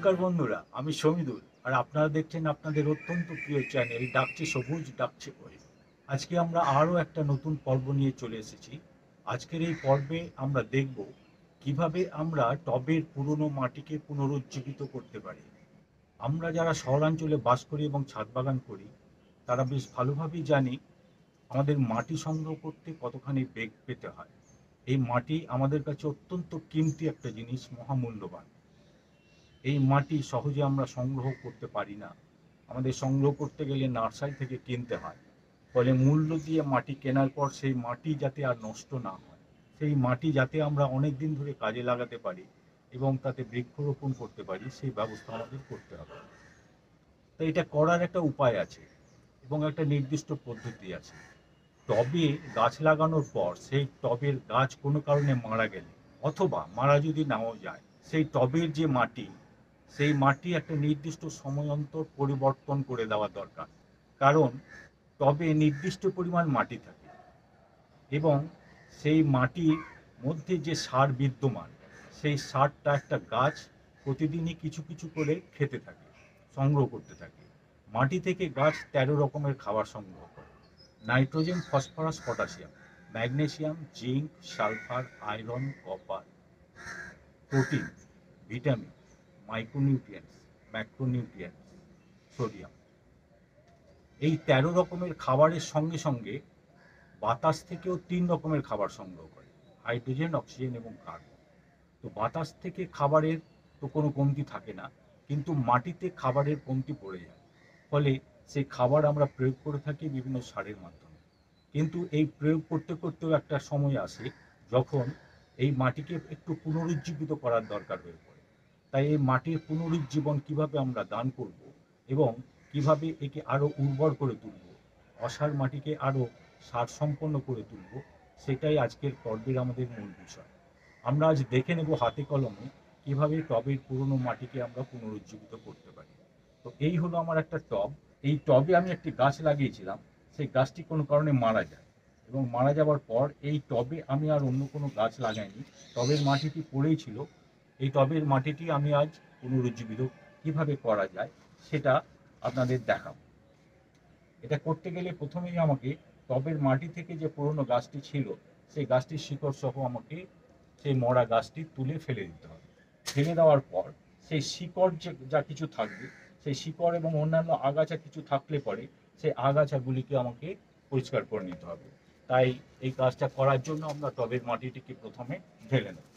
নমস্কার বন্ধুরা, আমি শমিদুল আর আপনারা দেখছেন আপনাদের অত্যন্ত প্রিয় চ্যানেল ডাকছে সবুজ ডাকছে বই। আজকে আমরা আরও একটা নতুন পর্ব নিয়ে চলে এসেছি। আজকের এই পর্বে আমরা দেখব কিভাবে আমরা টবের পুরনো মাটিকে পুনরুজ্জীবিত করতে পারি। আমরা যারা শহরাঞ্চলে বাস করি এবং ছাদ বাগান করি তারা বেশ ভালোভাবেই জানি আমাদের মাটি সংগ্রহ করতে কতখানি বেগ পেতে হয়। এই মাটি আমাদের কাছে অত্যন্ত কিমতি একটা জিনিস, মহামূল্যবান। এই মাটি সহজে আমরা সংগ্রহ করতে পারি না। আমাদের সংগ্রহ করতে গেলে নার্সারি থেকে কিনতে হয়। ফলে মূল্য দিয়ে মাটি কেনার পর সেই মাটি যাতে আর নষ্ট না হয়, সেই মাটি যাতে আমরা অনেক দিন ধরে কাজে লাগাতে পারি এবং তাতে বৃক্ষরোপণ করতে পারি, সেই ব্যবস্থা আমাদের করতে হবে। তো এটা করার একটা উপায় আছে এবং একটা নির্দিষ্ট পদ্ধতি আছে। টবে গাছ লাগানোর পর সেই টবের গাছ কোনো কারণে মারা গেলে, অথবা মারা যদি নাও যায়, সেই টবের যে মাটি, সেই মাটি একটা নির্দিষ্ট সময় অন্তর পরিবর্তন করে দেওয়া দরকার। কারণ টবে নির্দিষ্ট পরিমাণ মাটি থাকে এবং সেই মাটির মধ্যে যে সার বিদ্যমান, সেই সারটা একটা গাছ প্রতিদিনই কিছু কিছু করে খেতে থাকে, সংগ্রহ করতে থাকে। মাটি থেকে গাছ 13 রকমের খাবার সংগ্রহ করে: nitrogen, phosphorus, potassium, magnesium, zinc, sulphur, iron, copper, protein, vitamin, micronutrients, macronutrients, sodium. এই 13 রকমের খাবারের সঙ্গে সঙ্গে বাতাস থেকেও 3 রকমের খাবার সংগ্রহ করে: হাইড্রোজেন, অক্সিজেন এবং কার্বন। তো বাতাস থেকে খাবারের তো কোনো কমতি থাকে না, কিন্তু মাটিতে খাবারের কমতি পড়ে যায়। ফলে সেই খাবার আমরা প্রয়োগ করে থাকি বিভিন্ন সারের মাধ্যমে। কিন্তু এই প্রয়োগ করতে করতেও একটা সময় আসে যখন এই মাটিকে একটু পুনরুজ্জীবিত করার দরকার হয়ে পড়ে। তাই এই মাটির পুনরুজ্জীবন কিভাবে আমরা দান করব এবং কিভাবে একে আরও উর্বর করে তুলব, অসার মাটিকে আরও সার সম্পন্ন করে তুলব, সেটাই আজকের পর্বের আমাদের মূল বিষয়। আমরা আজ দেখে নেব হাতে কলমে কিভাবে টবের পুরনো মাটিকে আমরা পুনরুজ্জীবিত করতে পারি। তো এই হলো আমার একটা টব। এই টবে আমি একটি গাছ লাগিয়েছিলাম, সেই গাছটি কোনো কারণে মারা যায় এবং মারা যাওয়ার পর এই টবে আমি আর অন্য কোনো গাছ লাগাইনি। টবের মাটিটি পড়েই ছিল। এই টবের মাটিটি আমি আজ পুনরুজ্জীবিত কিভাবে করা যায় সেটা আপনাদের দেখাবো। এটা করতে গেলে প্রথমেই আমাকে টবের মাটি থেকে যে পুরনো গাছটি ছিল, সেই গাছটির শিকড় সহ আমাকে সেই মরা গাছটি তুলে ফেলে দিতে হবে। ফেলে দেওয়ার পর সেই শিকড় যে যা কিছু থাকবে, সেই শিকড় এবং অন্যান্য আগাছা কিছু থাকলে পরে সেই আগাছাগুলিকে আমাকে পরিষ্কার করে নিতে হবে। তাই এই কাজটা করার জন্য আমরা টবের মাটিটিকে প্রথমে ঢেলে নেব।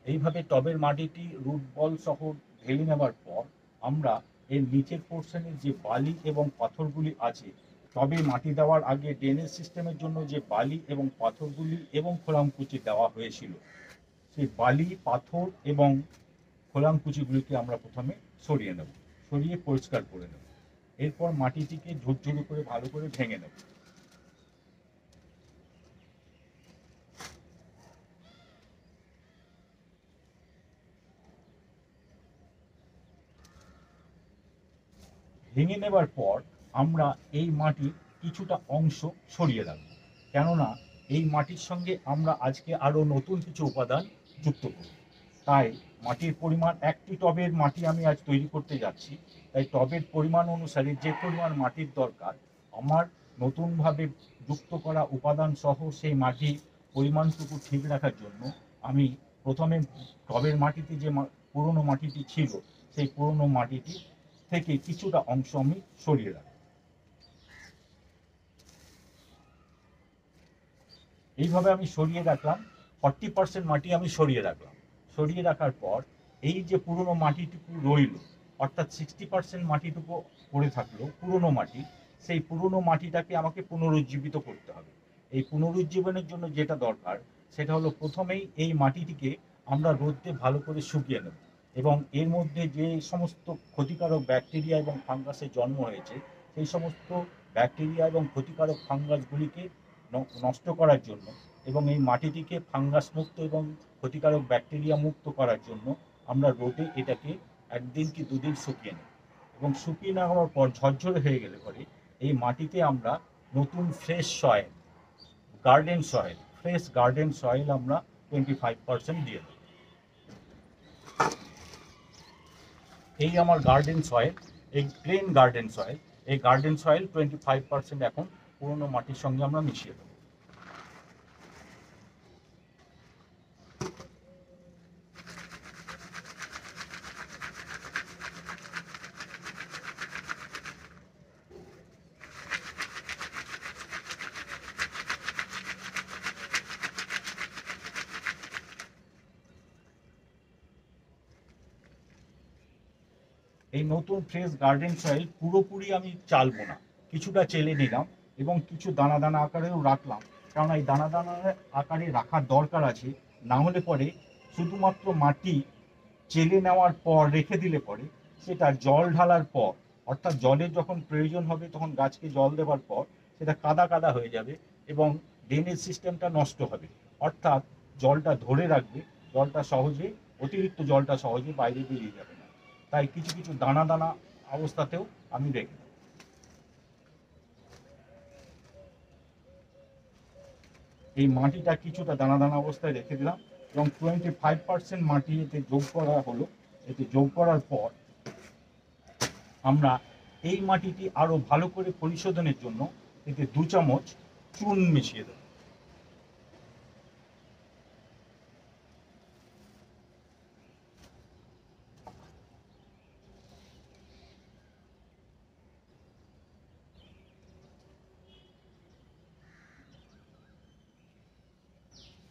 এইভাবে টবের মাটিটি রুট বল সহ ঢেলে নেওয়ার পর আমরা এর নিচের পোর্শনের যে বালি এবং পাথরগুলি আছে, টবে মাটি দেওয়ার আগে ড্রেনেজ সিস্টেমের জন্য যে বালি এবং পাথরগুলি এবং খোলামকুচি দেওয়া হয়েছিল, সেই বালি, পাথর এবং খোলামকুচিগুলিকে আমরা প্রথমে সরিয়ে নেব, সরিয়ে পরিষ্কার করে নেব। এরপর মাটিটিকে ঝুরঝুরে করে ভালো করে ভেঙে নেব। ভেঙে নেবার পর আমরা এই মাটির কিছুটা অংশ সরিয়ে রাখবো, কেননা এই মাটির সঙ্গে আমরা আজকে আরও নতুন কিছু উপাদান যুক্ত করব। তাই মাটির পরিমাণ, একটি টবের মাটি আমি আজ তৈরি করতে যাচ্ছি, তাই টবের পরিমাণ অনুসারে যে পরিমাণ মাটির দরকার, আমার নতুনভাবে যুক্ত করা উপাদান সহ সেই মাটির পরিমাণটুকু ঠিক রাখার জন্য আমি প্রথমে টবের মাটিতে যে পুরনো মাটিটি ছিল, সেই পুরনো মাটিটি থেকে কিছুটা অংশ আমি সরিয়ে রাখি। এইভাবে আমি সরিয়ে রাখলাম। 40% মাটি আমি সরিয়ে রাখলাম। সরিয়ে রাখার পর এই যে পুরনো মাটিটুকু রইল, অর্থাৎ 60% মাটিটুকু পড়ে থাকলো পুরনো মাটি, সেই পুরনো মাটিটাকে আমাকে পুনরুজ্জীবিত করতে হবে। এই পুনরুজ্জীবনের জন্য যেটা দরকার সেটা হলো, প্রথমেই এই মাটিটিকে আমরা রোদে ভালো করে শুকিয়ে নেব এবং এর মধ্যে যে সমস্ত ক্ষতিকারক ব্যাকটেরিয়া এবং ফাঙ্গাসের জন্ম হয়েছে, সেই সমস্ত ব্যাকটেরিয়া এবং ক্ষতিকারক ফাঙ্গাসগুলিকে নষ্ট করার জন্য এবং এই মাটিটিকে ফাঙ্গাস মুক্ত এবং ক্ষতিকারক ব্যাকটেরিয়া মুক্ত করার জন্য আমরা রোদে এটাকে 1 দিন কি 2 দিন শুকিয়ে নেব। এবং শুকিয়ে নেওয়ার পর ঝরঝরে হয়ে গেলে পরে এই মাটিতে আমরা নতুন fresh soil, garden soil, fresh garden soil আমরা 25% দিয়ে দেবো। এই আমার গার্ডেন সয়েল, এই প্লেন গার্ডেন সয়েল, এই গার্ডেন সয়েল 25% এখন পুরনো মাটির সঙ্গে আমরা মিশিয়ে দেবো। এই নতুন ফ্রেশ গার্ডেন সয়েল পুরোপুরি আমি চালবো না, কিছুটা চেলে নিলাম এবং কিছু দানা দানা আকারেও রাখলাম, কারণ এই দানা দানা আকারে রাখার দরকার আছে। না হলে পরে শুধুমাত্র মাটি চেলে নেওয়ার পর রেখে দিলে পরে সেটা জল ঢালার পর, অর্থাৎ জলের যখন প্রয়োজন হবে তখন গাছকে জল দেওয়ার পর সেটা কাদা কাদা হয়ে যাবে এবং ড্রেনেজ সিস্টেমটা নষ্ট হবে, অর্থাৎ জলটা ধরে রাখবে, জলটা সহজে, অতিরিক্ত জলটা সহজে বাইরে বেরিয়ে যাবে না। তাই কিছু কিছু দানা দানা অবস্থাতেও আমি রেখে দেব। এই মাটিটা কিছুটা দানা দানা অবস্থায় রেখে দিলাম এবং 25% মাটি এতে যোগ করা হলো। এতে যোগ করার পর আমরা এই মাটিটি আরো ভালো করে পরিশোধনের জন্য এতে 2 চামচ চুন মিশিয়ে দেব।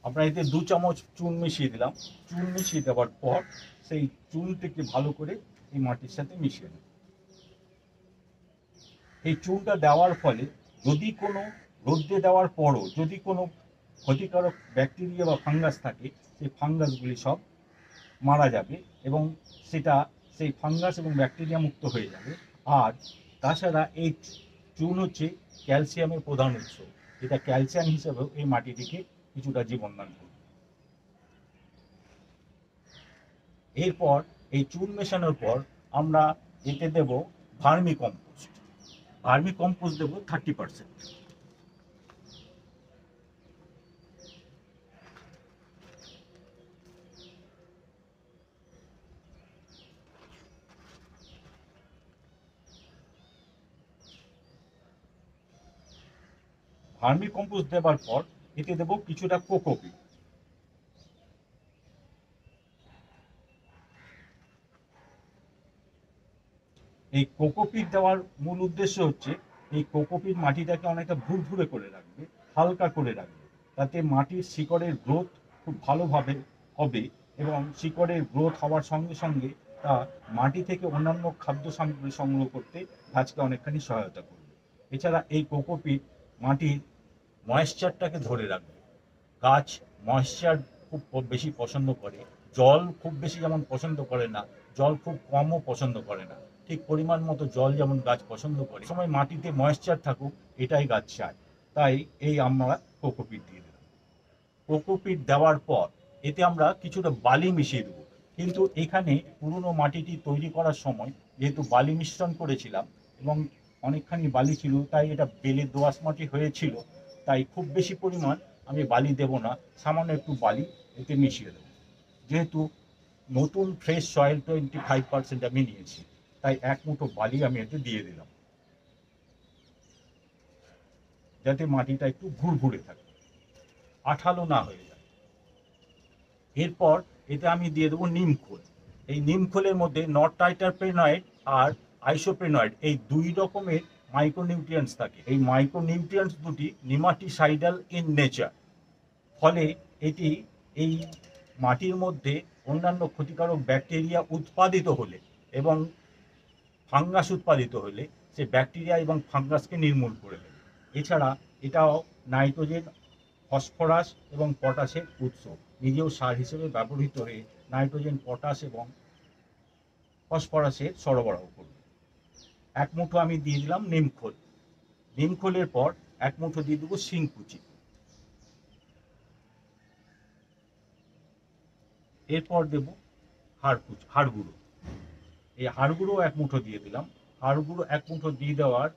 আমরা এতে 2 চামচ চুন মিশিয়ে দিলাম। চুন মিশিয়ে দেওয়ার পর সেই চুনটিকে ভালো করে এই মাটির সাথে মিশিয়ে দেব। এই চুনটা দেওয়ার ফলে যদি কোনো রোদ্রে দেওয়ার পরও যদি কোনো ক্ষতিকারক ব্যাকটেরিয়া বা ফাঙ্গাস থাকে, সেই ফাঙ্গাসগুলি সব মারা যাবে এবং সেটা সেই ফাঙ্গাস এবং ব্যাকটেরিয়া মুক্ত হয়ে যাবে। আর তাছাড়া এই চুন হচ্ছে ক্যালসিয়ামের প্রধান উৎস, এটা ক্যালসিয়াম হিসেবেও এই মাটিটিকে কিছুটা জীবনদান করবে। এরপর এই চুন মেশানোর পর আমরা এতে দেব ভার্মি কম্পোস্ট। ভার্মি কম্পোস্ট দেবো 30%। ভার্মি কম্পোস্ট দেওয়ার পর এতে দেবো কিছুটা কোকোপিট। এই কোকোপিট দেওয়ার মূল উদ্দেশ্য হচ্ছে এই কোকোপিট মাটিটাকে অনেকটা ভুরভুরে করে রাখবে, হালকা করে রাখবে, তাতে মাটির শিকড়ের গ্রোথ খুব ভালোভাবে হবে এবং শিকড়ের গ্রোথ হওয়ার সঙ্গে সঙ্গে তা মাটি থেকে অন্যান্য খাদ্য সামগ্রী সংগ্রহ করতে গাছকে অনেকখানি সহায়তা করবে। এছাড়া এই কোকোপিট মাটির ময়েশ্চারটাকে ধরে রাখবে। গাছ ময়েশ্চার খুব বেশি পছন্দ করে, জল খুব বেশি যেমন পছন্দ করে না, জল খুব কমও পছন্দ করে না, ঠিক পরিমাণ মতো জল যেমন গাছ পছন্দ করে, সময় মাটিতে ময়েশ্চার থাকুক এটাই গাছ চায়। তাই এই আমরা কোকোপিট দিয়ে দিলাম। কোকোপিট দেওয়ার পর এতে আমরা কিছুটা বালি মিশিয়ে দেবো, কিন্তু এখানে পুরনো মাটিটি তৈরি করার সময় যেহেতু বালি মিশ্রণ করেছিলাম এবং অনেকখানি বালি ছিল, তাই এটা বেলে দোআঁশ মাটি হয়েছিল, তাই খুব বেশি পরিমাণ আমি বালি দেব না, সামান্য একটু বালি এতে মিশিয়ে দেবো। যেহেতু নতুন ফ্রেশ সয়েল 25% আমি নিয়েছি, তাই 1 মুঠো বালি আমি এতে দিয়ে দিলাম, যাতে মাটিটা একটু ঘুরঘুরে থাকে, আঠালো না হয়ে যায়। এরপর এতে আমি দিয়ে দেবো নিমখোল। এই নিমখোলের মধ্যে নট টাইটারপেনয়েড আর আইসোপ্রেনয়েড এই 2 রকমের মাইক্রোনিউট্রিয়েন্টস থাকে। এই মাইক্রোনিউট্রিয়েন্টস দুটি নিমাটিসাইডাল ইন নেচার, ফলে এটি এই মাটির মধ্যে অন্যান্য ক্ষতিকারক ব্যাকটেরিয়া উৎপাদিত হলে এবং ফাঙ্গাস উৎপাদিত হলে সে ব্যাকটেরিয়া এবং ফাঙ্গাসকে নির্মূল করে দেবে। এছাড়া এটাও নাইট্রোজেন, ফসফরাস এবং পটাশের উৎস, নিজেও সার হিসেবে ব্যবহৃত হয়ে নাইট্রোজেন, পটাশ এবং ফসফরাসের সরবরাহ করবে। 1 মুঠো আমি দিয়ে দিলাম নিমখোল। নিমখোলের পর 1 মুঠো দিয়ে দেবো শিংকুচি। এরপর দেব হাড় গুঁড়ো। এই হাড় গুঁড়ো 1 মুঠো দিয়ে দিলাম। হাড় গুঁড়ো 1 মুঠো দিয়ে দেওয়ার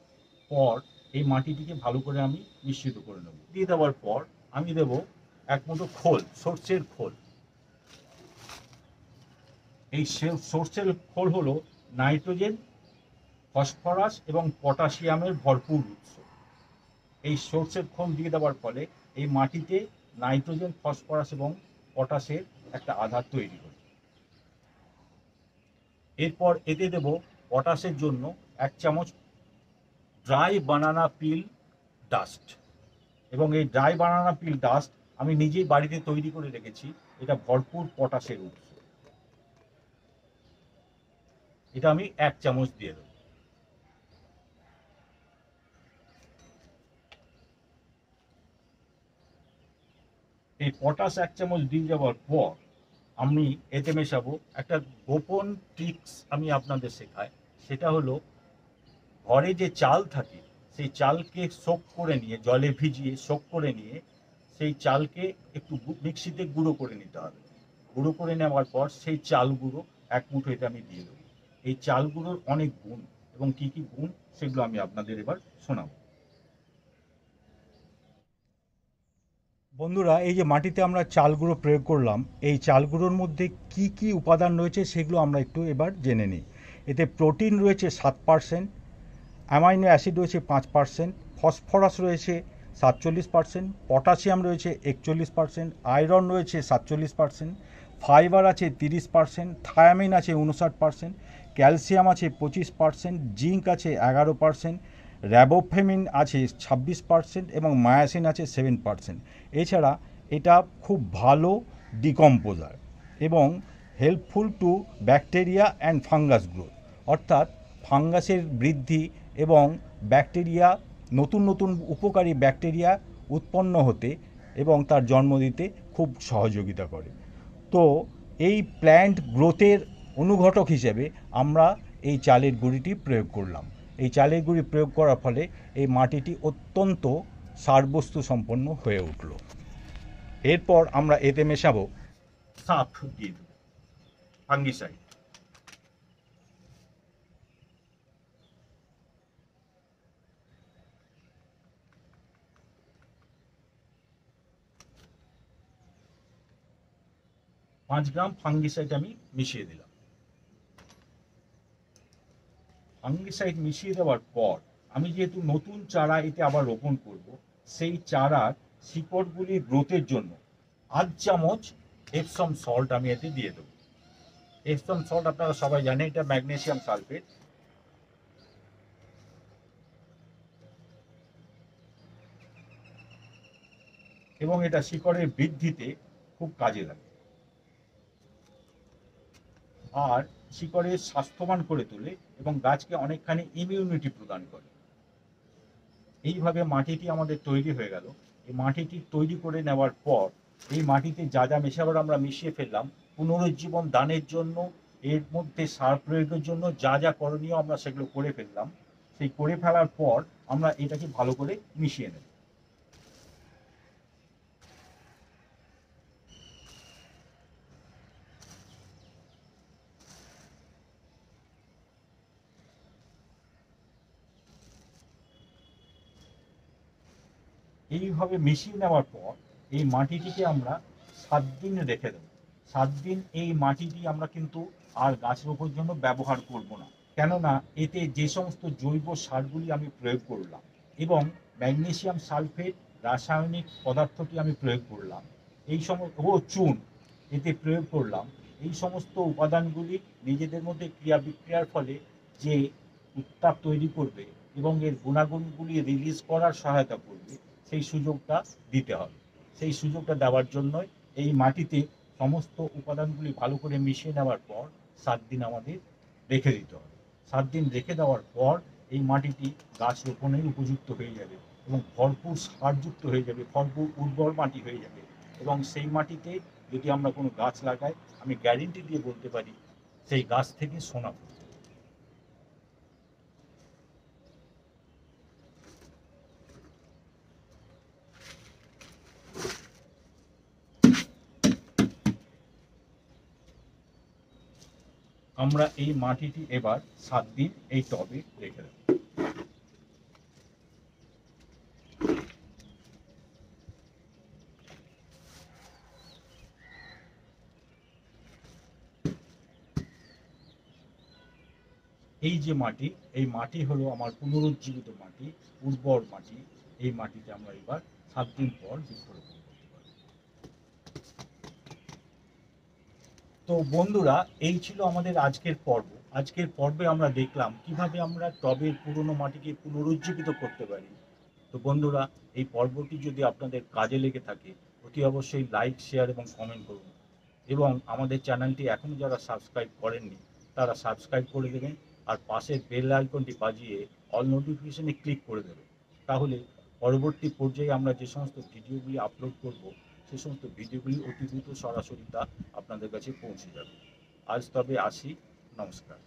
পর এই মাটিটিকে ভালো করে আমি মিশ্রিত করে নেব। দিয়ে দেওয়ার পর আমি দেব এক মুঠো খোল, সর্ষের খোল। এই সর্ষের খোল হলো নাইট্রোজেন, ফসফরাস এবং পটাশিয়ামের ভরপুর উৎস। এই সর্ষের খোল দিয়ে দেওয়ার ফলে এই মাটিতে নাইট্রোজেন, ফসফরাস এবং পটাশের একটা আধার তৈরি হয়। এরপর এতে দেব পটাশের জন্য 1 চামচ ড্রাই বানানা পিল ডাস্ট। এবং এই ড্রাই বানানা পিল ডাস্ট আমি নিজেই বাড়িতে তৈরি করে রেখেছি। এটা ভরপুর পটাশের উৎস। এটা আমি 1 চামচ দিয়ে দেব। এই পটাশ 1 চামচ দিয়ে যাওয়ার পর আমি এতে মেশাবো একটা গোপন ট্রিক্স আমি আপনাদের শেখাই। সেটা হলো ঘরে যে চাল থাকে সেই চালকে সোক করে নিয়ে, জলে ভিজিয়ে সোক করে নিয়ে সেই চালকে একটু মিক্সিতে গুঁড়ো করে নিতে হবে। গুঁড়ো করে নেওয়ার পর সেই চাল গুঁড়ো 1 মুঠো এটা আমি দিয়ে দেবো। এই চাল গুঁড়োর অনেক গুণ, এবং কি কি গুণ সেগুলো আমি আপনাদের এবার শোনাবো। বন্ধুরা, এই যে মাটিতে আমরা চাল গুঁড়ো প্রয়োগ করলাম, এই চাল গুঁড়োর মধ্যে কি কি উপাদান রয়েছে সেগুলো আমরা একটু এবার জেনে নিই। এতে প্রোটিন রয়েছে 7%, অ্যামাইনো অ্যাসিড রয়েছে 5%, ফসফরাস রয়েছে 47%, পটাশিয়াম রয়েছে 41%, আয়রন রয়েছে 47%, ফাইবার আছে 30%, থায়ামিন আছে 59%, ক্যালসিয়াম আছে 25%, জিঙ্ক আছে 11%, র্যাবোফেমিন আছে 26% এবং মায়াসিন আছে 7%। এছাড়া এটা খুব ভালো ডিকম্পোজার এবং helpful to bacteria and fungus growth, অর্থাৎ ফাঙ্গাসের বৃদ্ধি এবং ব্যাকটেরিয়া, নতুন নতুন উপকারী ব্যাকটেরিয়া উৎপন্ন হতে এবং তার জন্ম দিতে খুব সহযোগিতা করে। তো এই প্ল্যান্ট গ্রোথের অনুঘটক হিসেবে আমরা এই চালের গুঁড়িটি প্রয়োগ করলাম। এই চালের গুঁড়ি প্রয়োগ করার ফলে এই মাটিটি অত্যন্ত সারবস্তু সম্পন্ন হয়ে উঠল। এরপর আমরা এতে মেশাবো সাফ দিয়ে দেব, ফাঙ্গিসাইড। পাঁচ গ্রাম ফাঙ্গিসাইড আমি মিশিয়ে দিলাম। ফাঙ্গিসাইড মিশিয়ে দেওয়ার পর আমি যেহেতু নতুন চারা এতে আবার রোপণ করব, সেই চারার শিকড়গুলি গ্রোথের জন্য 1 চামচ এপসম সল্ট আমি এতে দিয়ে দেবো। এপসম সল্ট আপনারা সবাই জানেন, এটা ম্যাগনেসিয়াম সালফেট। এবং এটা শিকড়ের বৃদ্ধিতে খুব কাজে লাগে আর শিকড়ের স্বাস্থ্যবান করে তোলে এবং গাছকে অনেকখানি ইমিউনিটি প্রদান করে। এইভাবে মাটিটি আমাদের তৈরি হয়ে গেল। এই মাটিটি তৈরি করে নেওয়ার পর এই মাটিতে যা যা মেশাবার আমরা মিশিয়ে ফেললাম, পুনরুজ্জীবন দানের জন্য, এর মধ্যে সার প্রয়োগের জন্য যা যা করণীয় আমরা সেগুলো করে ফেললাম। সেই করে ফেলার পর আমরা এটাকে ভালো করে মিশিয়ে নেব। এইভাবে মিশিয়ে নেওয়ার পর এই মাটিটিকে আমরা 7 দিন রেখে দেব। 7 দিন এই মাটিটি আমরা কিন্তু আর গাছ রোপণের জন্য ব্যবহার করব না, কেননা এতে যে সমস্ত জৈব সারগুলি আমি প্রয়োগ করলাম এবং ম্যাগনেসিয়াম সালফেট রাসায়নিক পদার্থটি আমি প্রয়োগ করলাম, এই সমস্ত চুন এতে প্রয়োগ করলাম, এই সমস্ত উপাদানগুলি নিজেদের মধ্যে ক্রিয়া বিক্রিয়ার ফলে যে উত্তাপ তৈরি করবে এবং এর গুণাগুণগুলি রিলিজ করার সহায়তা করবে, সেই সুযোগটা দিতে হবে। সেই সুযোগটা দেওয়ার জন্যই এই মাটিতে সমস্ত উপাদানগুলি ভালো করে মিশিয়ে নেওয়ার পর 7 দিন আমাদের রেখে দিতে হবে। 7 দিন রেখে দেওয়ার পর এই মাটিটি গাছ রোপণের উপযুক্ত হয়ে যাবে এবং ভরপুর সারযুক্ত হয়ে যাবে, ভরপুর উর্বর মাটি হয়ে যাবে। এবং সেই মাটিতে যদি আমরা কোনো গাছ লাগাই, আমি গ্যারেন্টি দিয়ে বলতে পারি সেই গাছ থেকে সোনা পড়বে। আমরা এই মাটিটি এবার 7 দিন এই টবে রেখে দেব। এই যে মাটি, এই মাটি হলো আমার পুনরুজ্জীবিত মাটি, উর্বর মাটি। এই মাটিতে আমরা এবার 7 দিন পর বৃক্ষরোপণ করতে পারব। তো বন্ধুরা, এই ছিল আমাদের আজকের পর্ব। আজকের পর্বে আমরা দেখলাম কিভাবে আমরা টবের পুরনো মাটিকে পুনরুজ্জীবিত করতে পারি। তো বন্ধুরা, এই পর্বটি যদি আপনাদের কাজে লেগে থাকে, অতি অবশ্যই লাইক, শেয়ার এবং কমেন্ট করুন। এবং আমাদের চ্যানেলটি এখনও যারা সাবস্ক্রাইব করেননি তারা সাবস্ক্রাইব করে দেবেন, আর পাশের বেল আইকনটি বাজিয়ে অল নোটিফিকেশনে ক্লিক করে দেবেন। তাহলে পরবর্তী পর্যায়ে আমরা যে সমস্ত ভিডিওগুলি আপলোড করব, সে সমস্ত ভিডিওগুলি অতি দ্রুত সরাসরি তা আপনাদের কাছে পৌঁছে যাবে। আজ তবে আসি, নমস্কার।